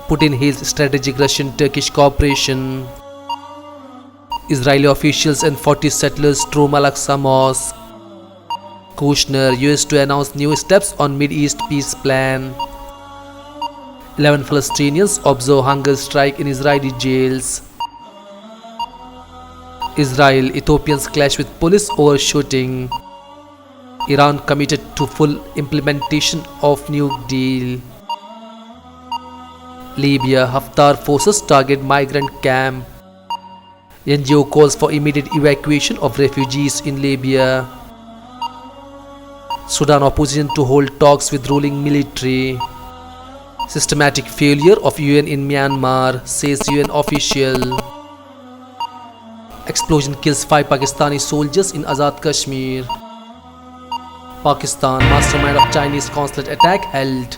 Putin hails strategic Russian-Turkish cooperation. Israeli officials and 40 settlers storm Al-Aqsa Mosque. Kushner, US to announce new steps on Mid-East peace plan. 11 Palestinians observe hunger strike in Israeli jails. Israel, Ethiopians clash with police over shooting. Iran committed to full implementation of nuke deal. Libya, Haftar forces target migrant camp. NGO calls for immediate evacuation of refugees in Libya. Sudan opposition to hold talks with ruling military. Systematic failure of UN in Myanmar, says UN official. Explosion kills 5 Pakistani soldiers in Azad Kashmir. Pakistan, mastermind of Chinese consulate attack held.